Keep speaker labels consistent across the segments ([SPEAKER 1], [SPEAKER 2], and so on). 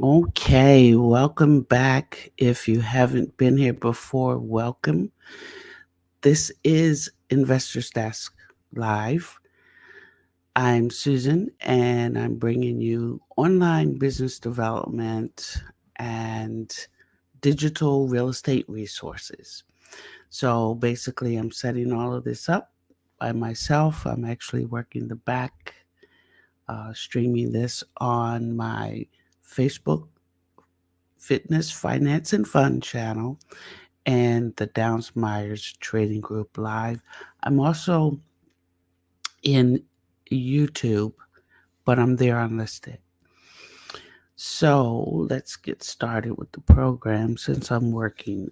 [SPEAKER 1] Okay, welcome back. If you haven't been here before, welcome. This is Investors Desk Live. I'm Susan, and I'm bringing you online business development and digital real estate resources. So basically, I'm setting all of this up by myself. I'm actually working the back, streaming this on my Facebook Fitness, Finance, and Fun channel and the Downs Myers Trading Group Live. I'm also in YouTube, but I'm there unlisted. So let's get started with the program since I'm working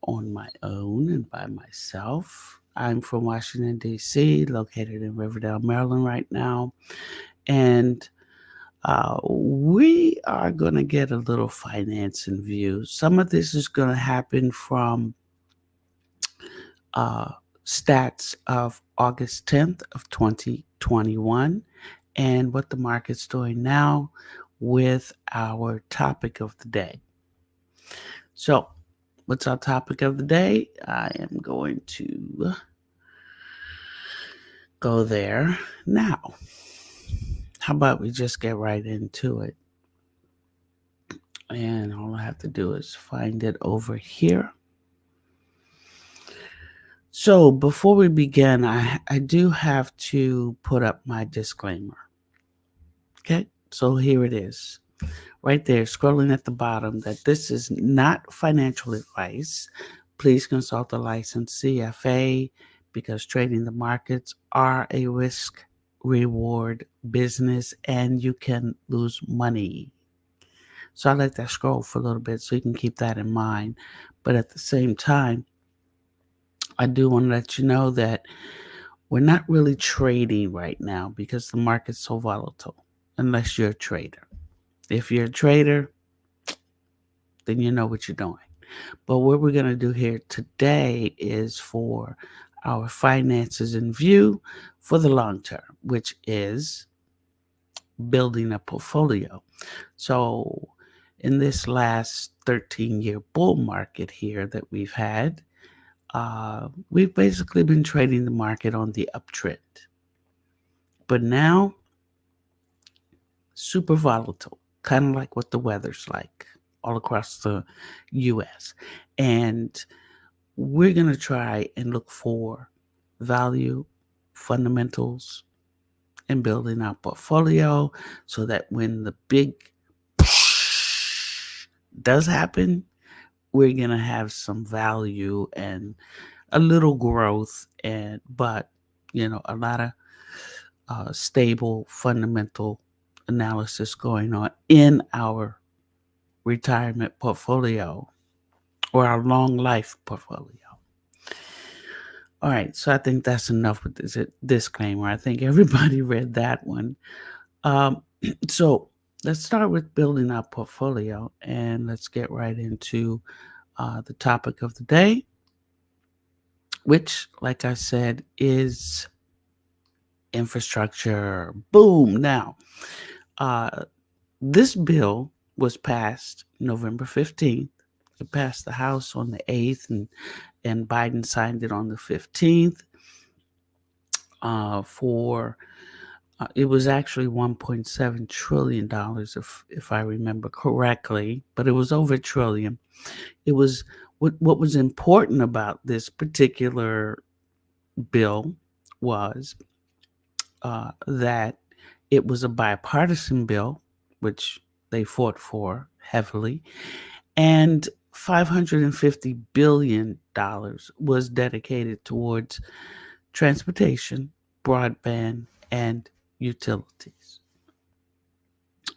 [SPEAKER 1] on my own and by myself. I'm from Washington, D.C., located in Riverdale, Maryland right now. And we are going to get a little financing view. Some of this is going to happen from uh, stats of August 10th of 2021 and what the market's doing now with our topic of the day. So, what's our topic of the day? I am going to go there now. How about we just get right into it? And all I have to do is find it over here. So before we begin, I do have to put up my disclaimer. Okay, so here it is. Right there, scrolling at the bottom, that this is not financial advice. Please consult a licensed CFA because trading the markets are a risk reward business and you can lose money. So I let that scroll for a little bit so you can keep that in mind. But at the same time, I do want to let you know that we're not really trading right now because the market's so volatile, unless you're a trader. If you're a trader, then you know what you're doing. But what we're going to do here today is for our finances in view for the long term, which is building a portfolio. So, in this last 13-year bull market here that we've had, we've basically been trading the market on the uptrend. But now, super volatile, kind of like what the weather's like all across the US. And we're going to try and look for value, fundamentals, and building our portfolio so that when the big does happen, we're going to have some value and a little growth but a lot of stable fundamental analysis going on in our retirement portfolio or our long life portfolio. All right, so I think that's enough with this disclaimer. I think everybody read that one. Um, so let's start with building our portfolio and let's get right into the topic of the day, which, like I said, is infrastructure. Boom. Now, uh, this bill was passed November 15th. It passed the House on the 8th, and Biden signed it on the 15th for it was actually $1.7 trillion if I remember correctly, but it was over a trillion. It was what was important about this particular bill was that it was a bipartisan bill, which they fought for heavily, and $550 billion was dedicated towards transportation, broadband, and utilities.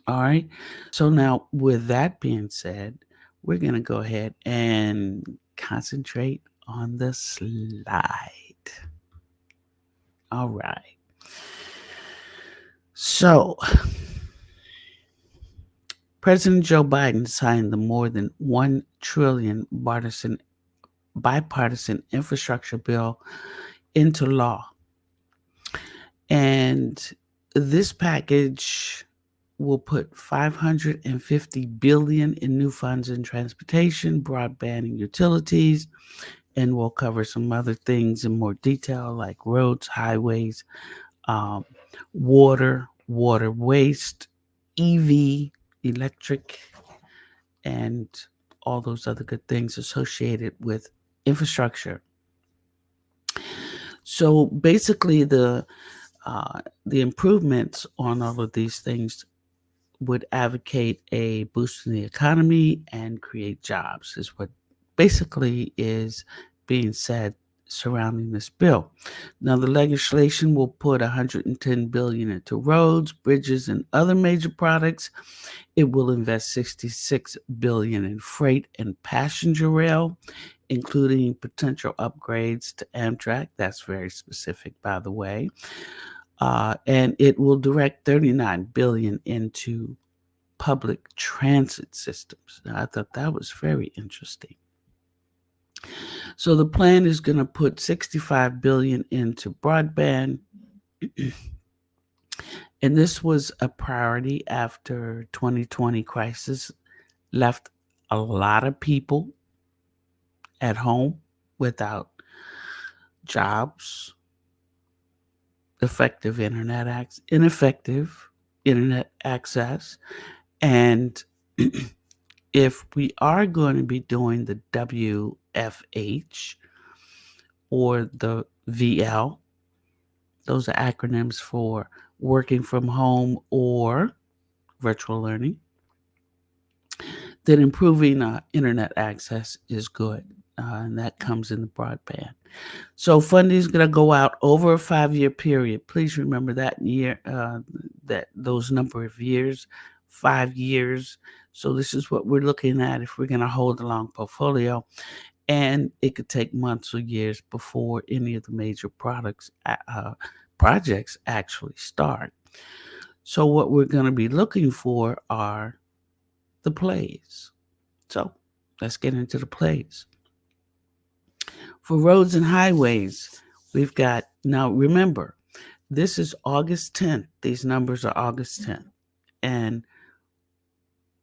[SPEAKER 1] All right. So now, with that being said, we're going to go ahead and concentrate on the slide. All right. So, President Joe Biden signed the more than 1 trillion bipartisan infrastructure bill into law. And this package will put 550 billion in new funds in transportation, broadband, and utilities, and we'll cover some other things in more detail like roads, highways, um, water waste, EV, electric, and all those other good things associated with infrastructure. So basically, the improvements on all of these things would advocate a boost in the economy and create jobs, is what basically is being said surrounding this bill. Now, the legislation will put 110 billion into roads, bridges, and other major products. It will invest 66 billion in freight and passenger rail, including potential upgrades to Amtrak. That's very specific, by the way. And it will direct 39 billion into public transit systems. Now, I thought that was very interesting. So the plan is going to put 65 billion into broadband, and this was a priority after 2020 crisis left a lot of people at home without jobs, ineffective internet access, and if we are going to be doing the WFH or the VL, those are acronyms for working from home or virtual learning, then improving internet access is good. And that comes in the broadband. So funding is going to go out over a 5-year period. Please remember that that those number of years, 5 years. So this is what we're looking at if we're going to hold a long portfolio. And it could take months or years before any of the major projects actually start. So what we're going to be looking for are the plays. So let's get into the plays. For roads and highways, we've got, now remember, this is August 10th. These numbers are August 10th. And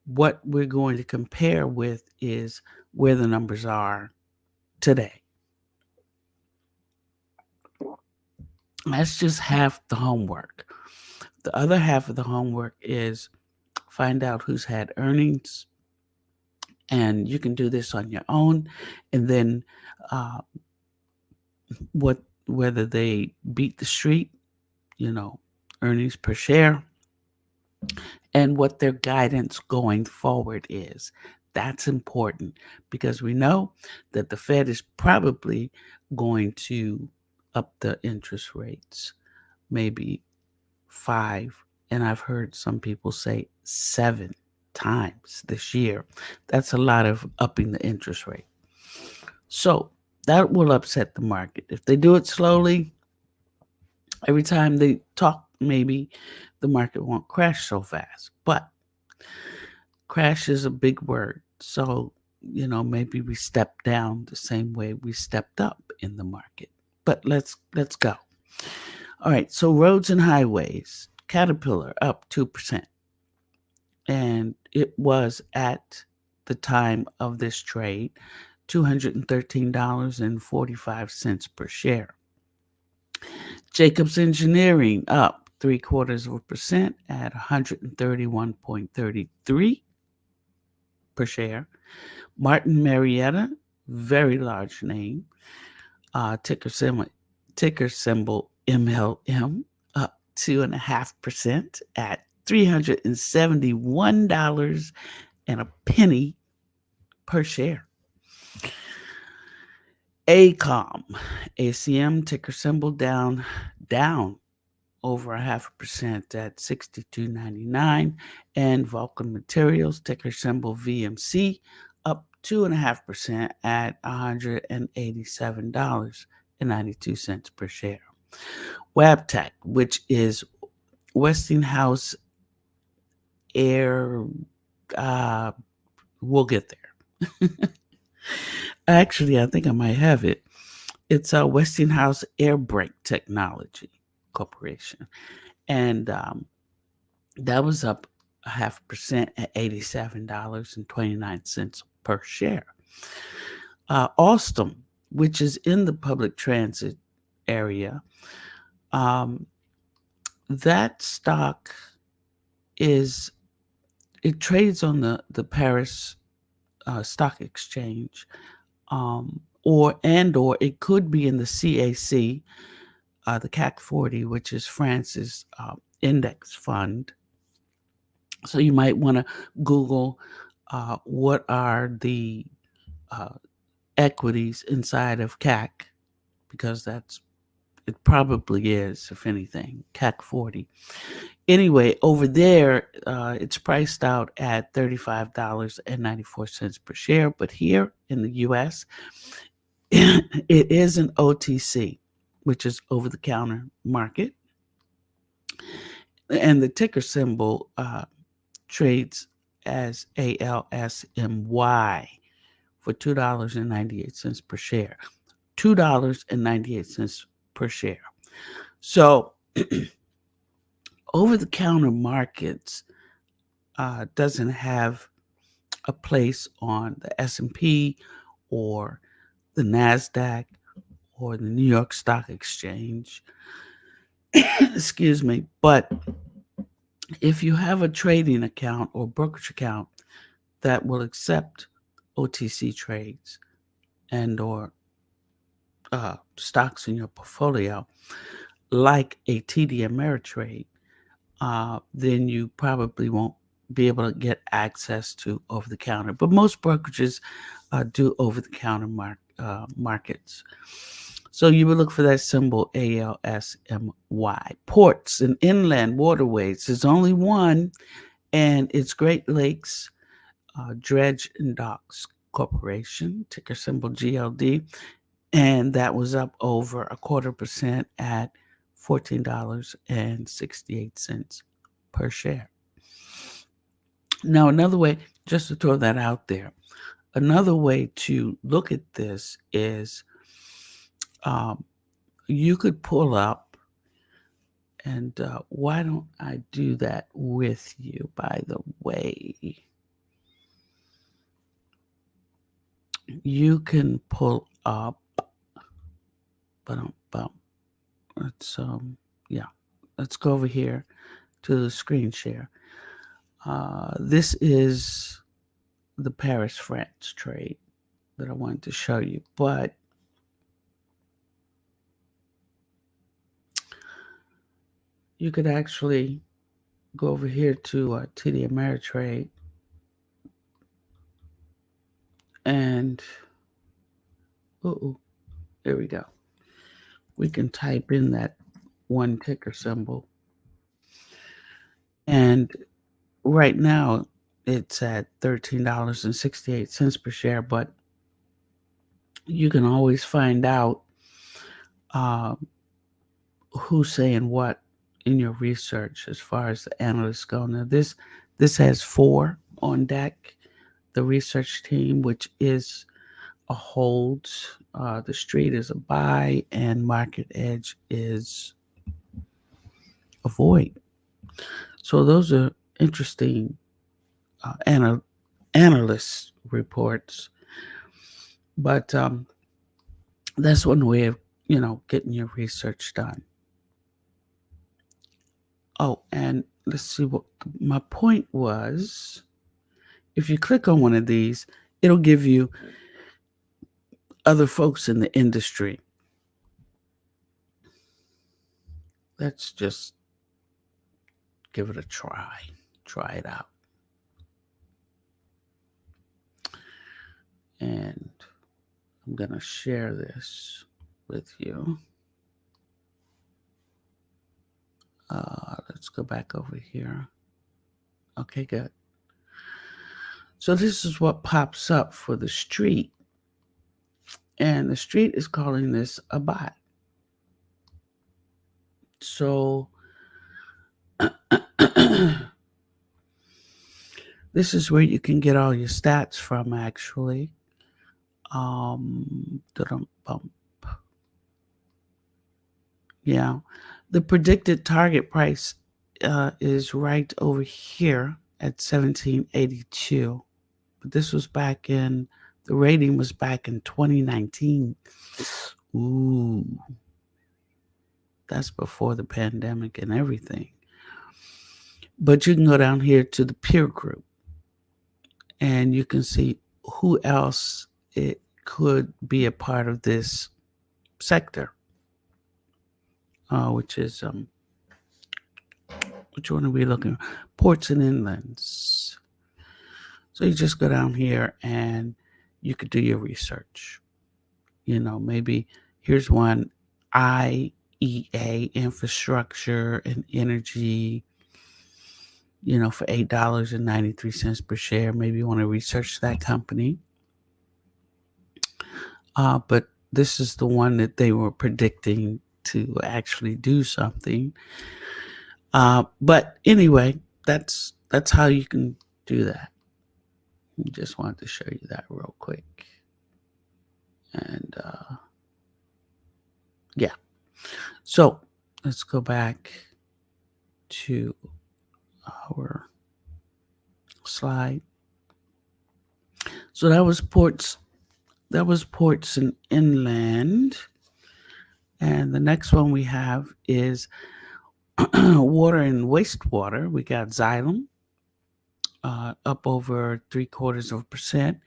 [SPEAKER 1] what we're going to compare with is where the numbers are today. That's just half the homework. The other half of the homework is find out who's had earnings. And you can do this on your own. And then whether they beat the street, earnings per share, and what their guidance going forward is. That's important because we know that the Fed is probably going to up the interest rates, maybe 5, and I've heard some people say 7 times this year. That's a lot of upping the interest rate. So that will upset the market. If they do it slowly, every time they talk, maybe the market won't crash so fast. But crash is a big word. So, maybe we step down the same way we stepped up in the market. But let's go. All right, so roads and highways, Caterpillar up 2%. And it was at the time of this trade $213.45 per share. Jacobs Engineering up 0.75% at 131.33 per share. Martin Marietta, very large name, ticker symbol MLM, up 2.5% at $371 and a penny per share. ACM, ticker symbol down over 0.5% at $62.99, and Vulcan Materials, ticker symbol VMC, up 2.5% at $187.92 per share. Wabtec, which is Westinghouse Air, we'll get there. Actually, I think I might have it. It's a Westinghouse Air Brake Technology Corporation. And that was up a 0.5% at $87.29 per share. Alstom, which is in the public transit area, that stock it trades on the Paris Stock Exchange, or it could be in the CAC, the CAC 40, which is France's index fund. So you might want to Google what are the equities inside of CAC, because it probably is, if anything, CAC 40. Anyway, over there, it's priced out at $35.94 per share. But here in the U.S., it is an OTC, which is over-the-counter market. And the ticker symbol trades as ALSMY for $2.98 per share. $2.98 per share. So over-the-counter markets doesn't have a place on the S&P or the NASDAQ or the New York Stock Exchange. Excuse me. But if you have a trading account or brokerage account that will accept OTC trades and or stocks in your portfolio, like a TD Ameritrade, then you probably won't be able to get access to over-the-counter. But most brokerages do over-the-counter markets. So you would look for that symbol ALSMY. Ports and inland waterways. There's only one, and it's Great Lakes Dredge and Docks Corporation, ticker symbol GLD. And that was up over 0.25% at $14.68 per share. Now, another way, just to throw that out there, another way to look at this is you could pull up, and why don't I do that with you, by the way? You can pull up, let's go over here to the screen share. This is the Paris, France trade that I wanted to show you, but you could actually go over here to TD Ameritrade, and there we go. We can type in that one ticker symbol, and right now it's at $13.68 per share, but you can always find out who's saying what in your research as far as the analysts go. Now this has 4 on deck. The research team, which is a hold, the street is a buy, and market edge is avoid. So those are interesting analyst reports. But that's one way of getting your research done. Oh, and let's see what my point was. If you click on one of these, it'll give you other folks in the industry. Let's just give it a try. Try it out. And I'm going to share this with you. Let's go back over here. Okay, good. So this is what pops up for the street. And the street is calling this a buy. So this is where you can get all your stats from, actually. Yeah, the predicted target price is right over here at 1782. But this was the rating was back in 2019. Ooh, that's before the pandemic and everything. But you can go down here to the peer group and you can see who else it could be a part of this sector, which is which one are we looking at? Ports and inlands. So you just go down here and you could do your research. Maybe here's one, IEA, infrastructure and energy, for $8.93 per share. Maybe you want to research that company. But this is the one that they were predicting to actually do something. But anyway, that's how you can do that. Just wanted to show you that real quick. And yeah. So let's go back to our slide. So that was ports and inland. And the next one we have is water and wastewater. We got Xylem up over 0.75%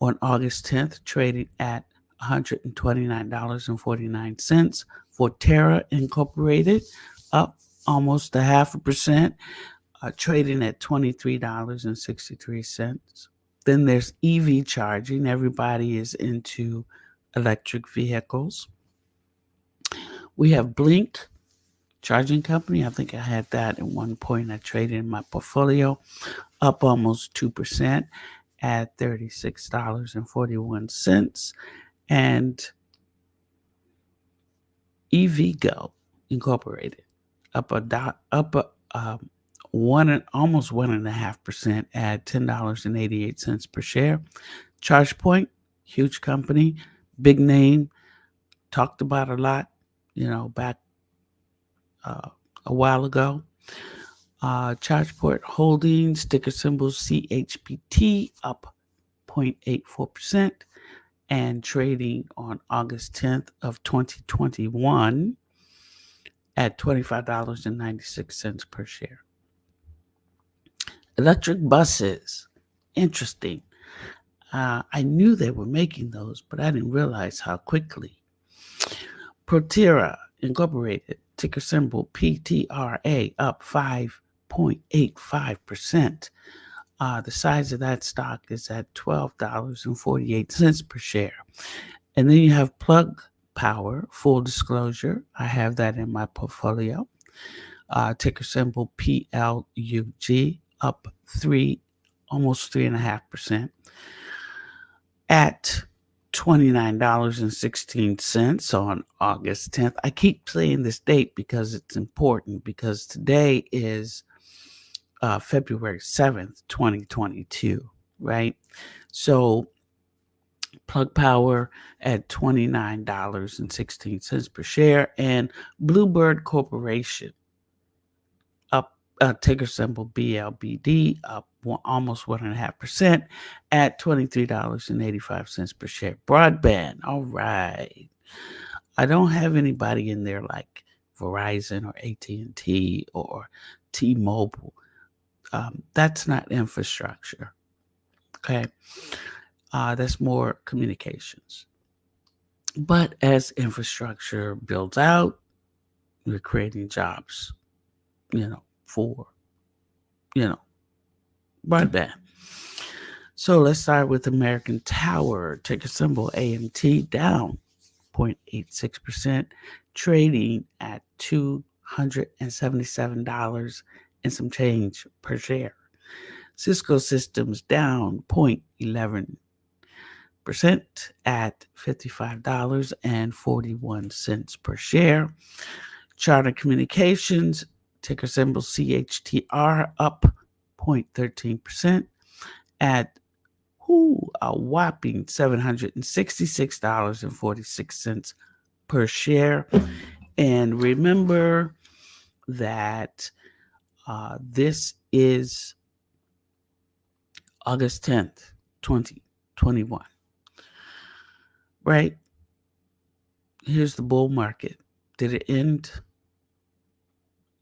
[SPEAKER 1] on August 10th, trading at $129.49. Forterra Incorporated up almost 0.5%, trading at $23.63. Then there's EV charging. Everybody is into electric vehicles. We have Blink Charging Company. I think I had that at one point. I traded in my portfolio, up almost 2% at $36.41. And EVgo Incorporated up almost 1.5% at $10.88 per share. ChargePoint, huge company, big name, talked about a lot, back a while ago. ChargePoint Holdings, ticker symbol CHPT, up 0.84%, and trading on August 10th of 2021 at $25.96 per share. Electric buses, interesting. I knew they were making those, but I didn't realize how quickly. Proterra Incorporated, ticker symbol PTRA, up 5.85%. The size of that stock is at $12.48 per share. And then you have Plug Power, full disclosure. I have that in my portfolio. Ticker symbol PLUG, up almost 3.5% at $29.16 on August 10th. I keep saying this date because it's important, because today is February 7th, 2022, right? So Plug Power at $29.16 per share, and Bluebird Corporation up, ticker symbol BLBD, up almost 1.5% at $23.85 per share. Broadband, all right. I don't have anybody in there like Verizon or AT&T or T-Mobile. That's not infrastructure, okay? That's more communications. But as infrastructure builds out, we're creating jobs, for, broadband. So let's start with American Tower, ticker symbol AMT, down 0.86%, trading at $277 and some change per share. Cisco Systems down 0.11% at $55.41 per share. Charter Communications, ticker symbol CHTR, up 0.13% at a whopping $766.46 per share. And remember that This is August 10th, 2021. Right? Here's the bull market. Did it end?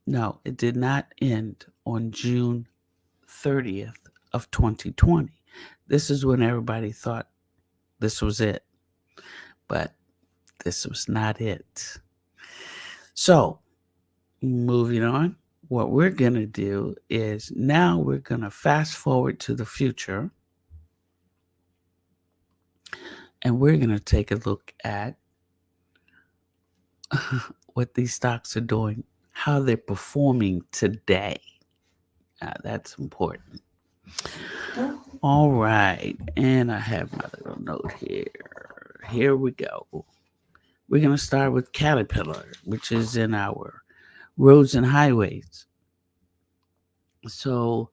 [SPEAKER 1] No, it did not end on June 30th of 2020. This is when everybody thought this was it, but this was not it. So, moving on, what we're going to do is now we're going to fast forward to the future, and we're going to take a look at what these stocks are doing, how they're performing today. That's important. All right. And I have my little note here. Here we go. We're going to start with Caterpillar, which is in our roads and highways. So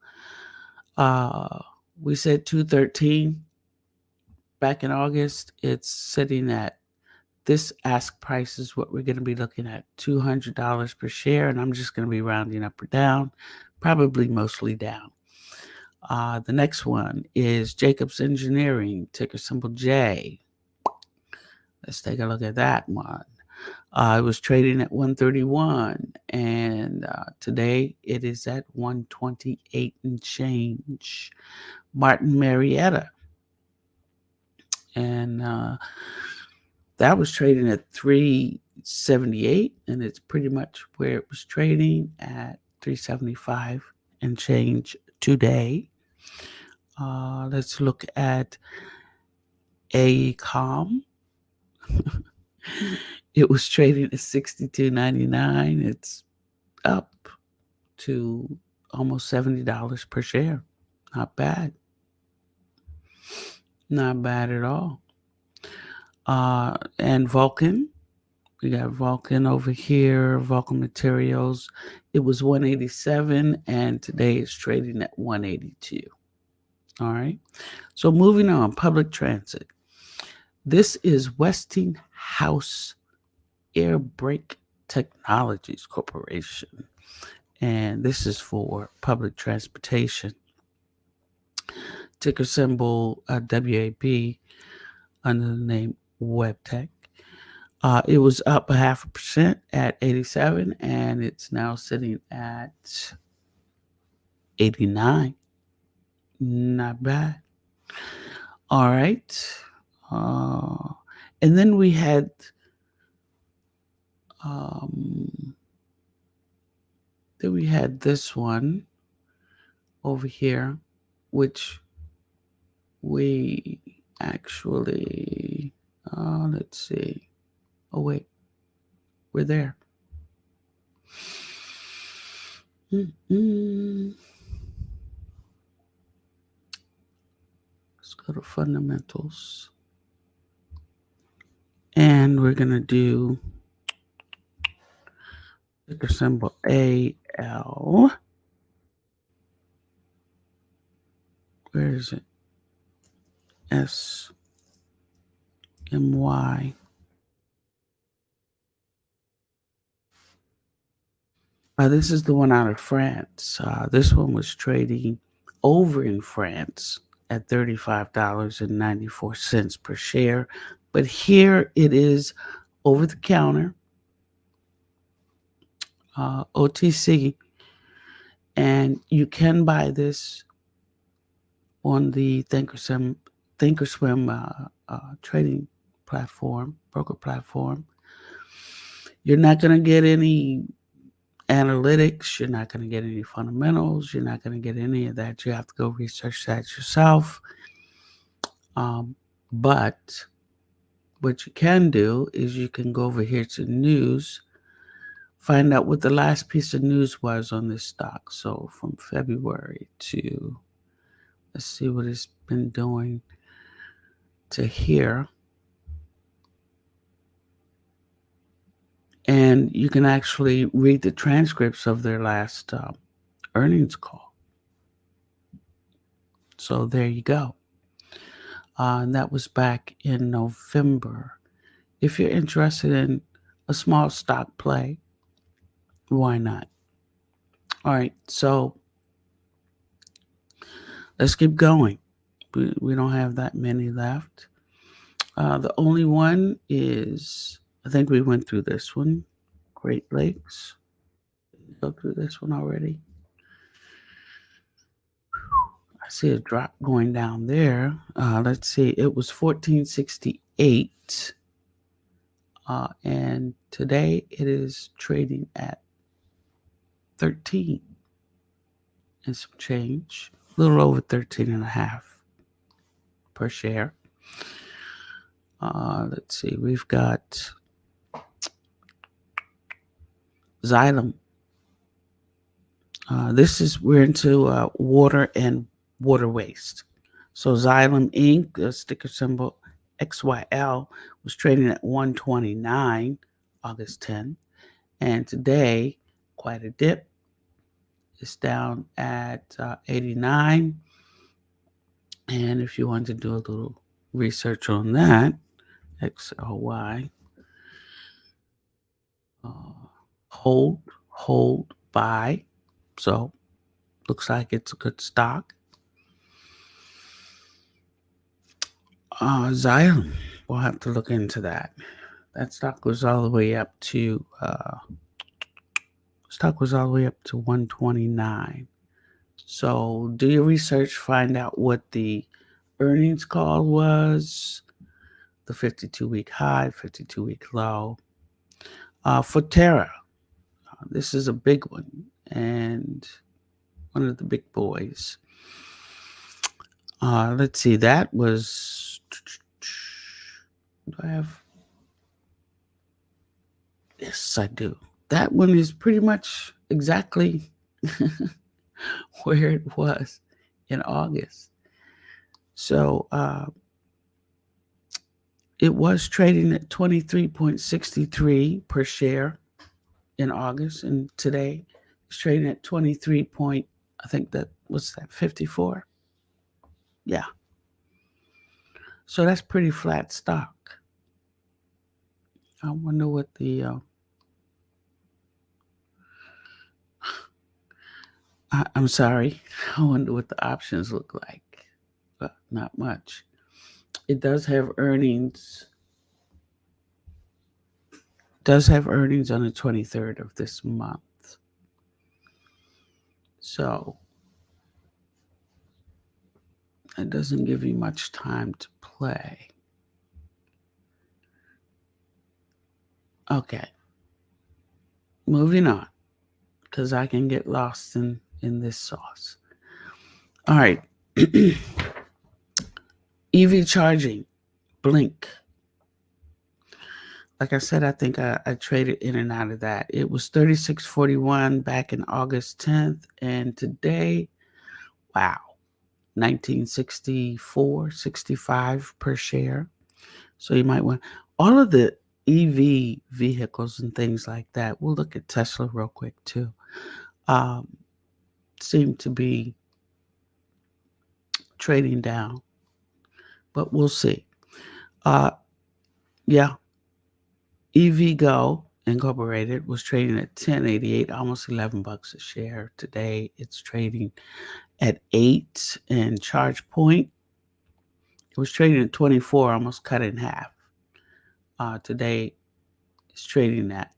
[SPEAKER 1] we said 213 back in August. It's sitting at this ask price is what we're going to be looking at, $200 per share. And I'm just going to be rounding up or down, probably mostly down. The next one is Jacobs Engineering, ticker symbol J. Let's take a look at that one. It was trading at 131, and today it is at 128 and change. Martin Marietta, and that was trading at 378, and it's pretty much where it was trading at 375 and change today. Let's look at AECOM. It was trading at $62.99. It's up to almost $70 per share. Not bad. Not bad at all. And Vulcan. We got Vulcan over here, Vulcan Materials. It was 187, and today it's trading at 182. All right. So moving on, public transit. This is Westinghouse Air Brake Technologies Corporation, and this is for public transportation. Ticker symbol WAB under the name WebTech. It was up 0.5% at 87, and it's now sitting at 89. Not bad. All right. And then we had this one over here, which we actually, let's see. Oh, wait. We're there. Let's go to fundamentals. And we're going to do ticker symbol AL. Where is it? SMY. This is the one out of France. This one was trading over in France at $35.94 per share. But here it is over the counter, OTC, and you can buy this on the Thinkorswim trading platform, broker platform. You're not going to get any analytics. You're not going to get any fundamentals. You're not going to get any of that. You have to go research that yourself. But what you can do is you can go over here to news, find out what the last piece of news was on this stock. So from February to, let's see what it's been doing to here. And you can actually read the transcripts of their last earnings call. So there you go. And that was back in November. If you're interested in a small stock play, why not? All right, so let's keep going. We don't have that many left. The only one is, I think we went through this one, Great Lakes. Go through this one already. I see a drop going down there. Let's see, it was 1468, and today it is trading at 13 and some change, a little over 13 and a half per share. Let's see, we've got Xylem. We're into water and water waste. So Xylem Inc., the sticker symbol XYL, was trading at 129 August 10th. And today, quite a dip. It's down at 89. And if you want to do a little research on that, XLY, hold, buy. So looks like it's a good stock. Xylem, we'll have to look into that. That stock was all the way up to 129. So do your research, find out what the earnings call was, the 52-week high, 52-week low. For Terra, this is a big one and one of the big boys. Let's see, that was, do I have? Yes, I do. That one is pretty much exactly where it was in August. So it was trading at 23.63 per share in August, and today it's trading at 23 point, I think that was that 54. Yeah. So that's pretty flat stock. I wonder what the I'm sorry. I wonder what the options look like. But not much. It does have earnings. Does have earnings on the 23rd of this month. So it doesn't give you much time to play. Okay. Moving on, because I can get lost in this sauce. All right. EV charging, Blink. Like I said, I think I traded in and out of that. It was 36.41 back in August 10th, and today, wow, 1964.65 per share. So you might want all of the EV vehicles and things like that. We'll look at Tesla real quick too. Seem to be trading down, but we'll see. Yeah, EVgo Incorporated was trading at 10.88, almost $11 a share. Today it's trading at 8, and ChargePoint, it was trading at 24, almost cut in half. Today it's trading at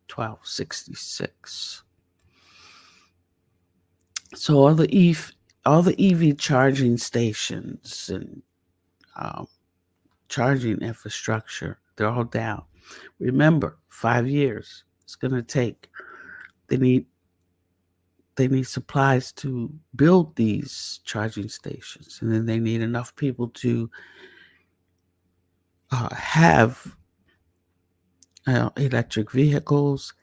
[SPEAKER 1] 12.66. So all the EV charging stations and charging infrastructure, they're all down. Remember, 5 years it's going to take. They need supplies to build these charging stations, and then they need enough people to have electric vehicles,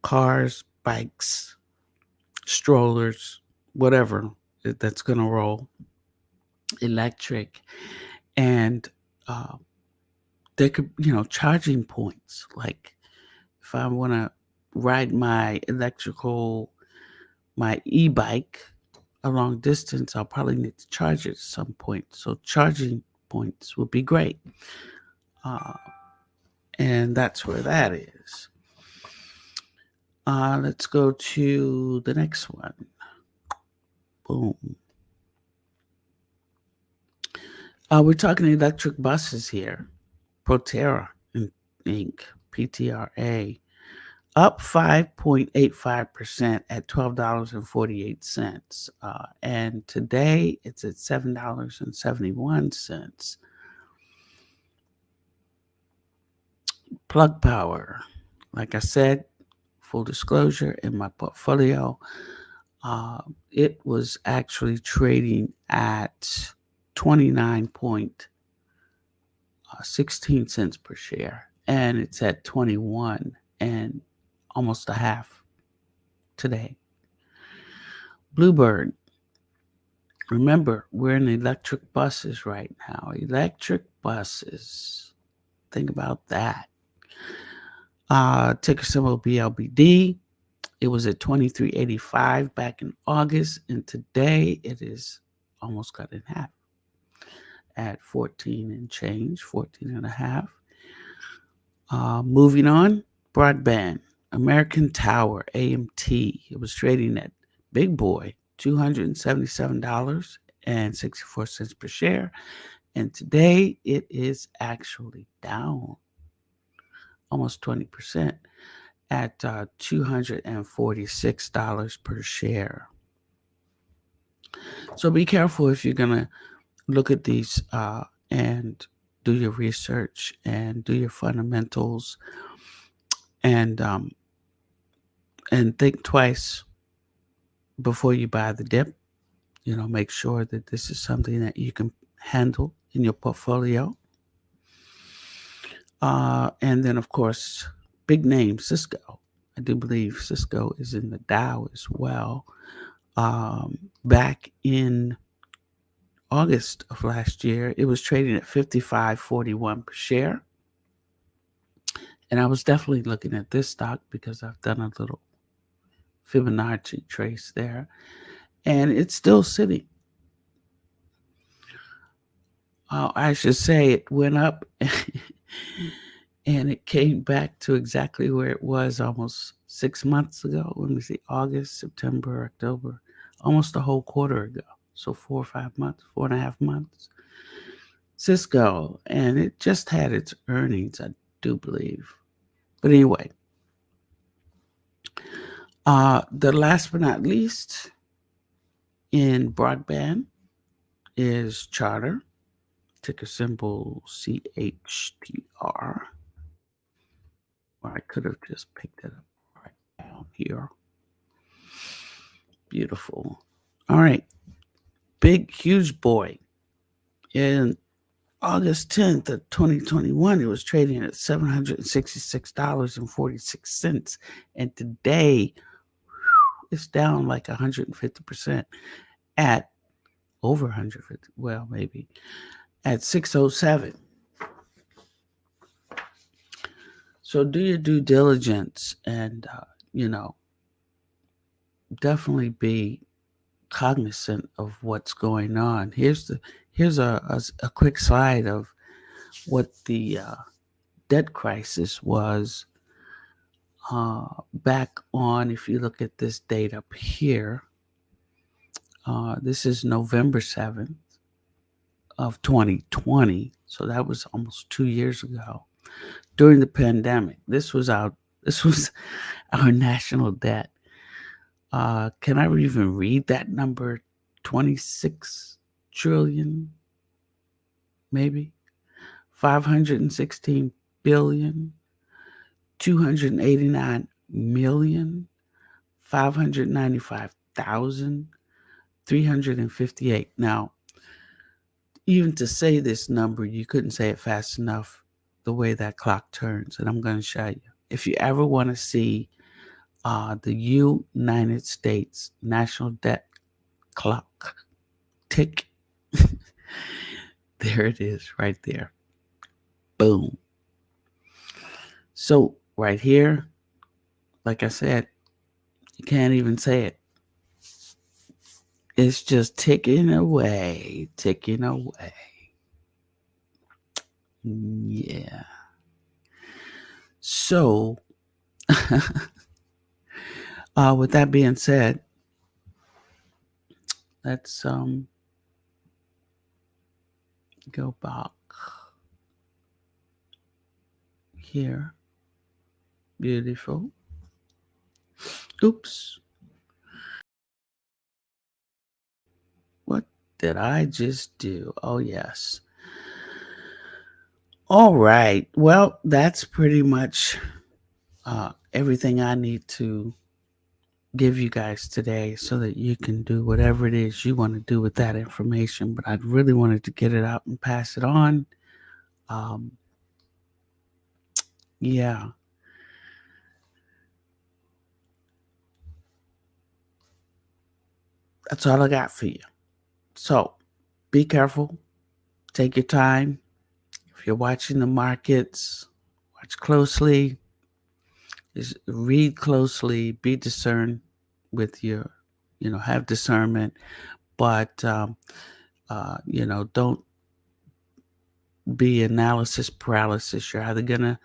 [SPEAKER 1] cars, bikes, strollers, whatever that's going to roll electric. And they could, charging points. Like if I want to ride my e-bike a long distance, I'll probably need to charge it at some point. So charging points would be great. And that's where that is. Let's go to the next one. Boom. We're talking electric buses here. Proterra Inc. PTRA up 5.85% at $12.48. And today it's at $7.71. Plug Power. Like I said, full disclosure, in my portfolio, it was actually trading at 29.16 cents per share, and it's at 21 and almost a half today. Bluebird. Remember, we're in electric buses right now. Electric buses. Think about that. Ticker symbol BLBD. It was at 23.85 back in August, and today it is almost cut in half at 14 and change, 14 and a half. Moving on, broadband, American Tower, AMT. It was trading at big boy, $277.64 per share. And today it is actually down almost 20% at $246 per share. So be careful if you're going to look at these and do your research and do your fundamentals and think twice before you buy the dip. Make sure that this is something that you can handle in your portfolio. And then, of course, big name Cisco. I do believe Cisco is in the Dow as well. Back in August of last year, it was trading at $55.41 per share. And I was definitely looking at this stock because I've done a little Fibonacci trace there. And it's still sitting. I should say it went up and it came back to exactly where it was almost 6 months ago. Let me see, August, September, October, almost a whole quarter ago. So 4 or 5 months, 4.5 months. Cisco, and it just had its earnings, I do believe. But anyway, the last but not least in broadband is Charter, ticker symbol CHTR. Or I could have just picked it up right down here. Beautiful. All right. Big, huge boy. In August 10th of 2021, it was trading at $766.46. And today, it's down like 150% at over 150. Well, maybe at 607. So do your due diligence and, definitely be cognizant of what's going on. Here's a quick slide of what the debt crisis was back on. If you look at this date up here, this is November 7th of 2020. So that was almost 2 years ago during the pandemic. This was our national debt. Can I even read that number? 26 trillion, maybe 516 billion, 289 million, 595,358. Now, even to say this number, you couldn't say it fast enough the way that clock turns, and I'm going to show you. If you ever want to see the United States national debt clock tick, there it is right there. Boom. So right here, like I said, you can't even say it. It's just ticking away, ticking away. Yeah. So With that being said, let's go back here. Beautiful. Oops. What did I just do? Oh, yes. All right. Well, that's pretty much everything I need to give you guys today so that you can do whatever it is you want to do with that information. But I really wanted to get it out and pass it on. Um, yeah, that's all I got for you. So be careful, take your time. If you're watching the markets, watch closely, just read closely, be discerned with your, have discernment, but, don't be analysis paralysis. You're either going to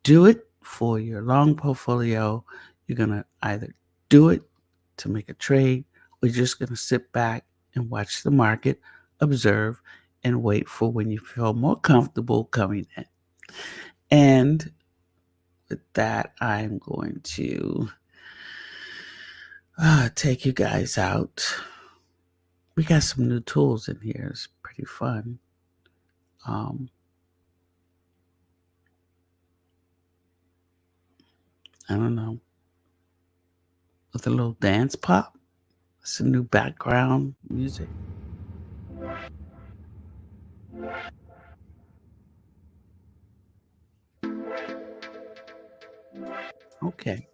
[SPEAKER 1] do it for your long portfolio, you're going to either do it to make a trade, or you're just going to sit back and watch the market, observe, and wait for when you feel more comfortable coming in. And with that, I'm going to take you guys out. We got some new tools in here. It's pretty fun. Um, I don't know, with a little dance pop. It's a new background music. Okay.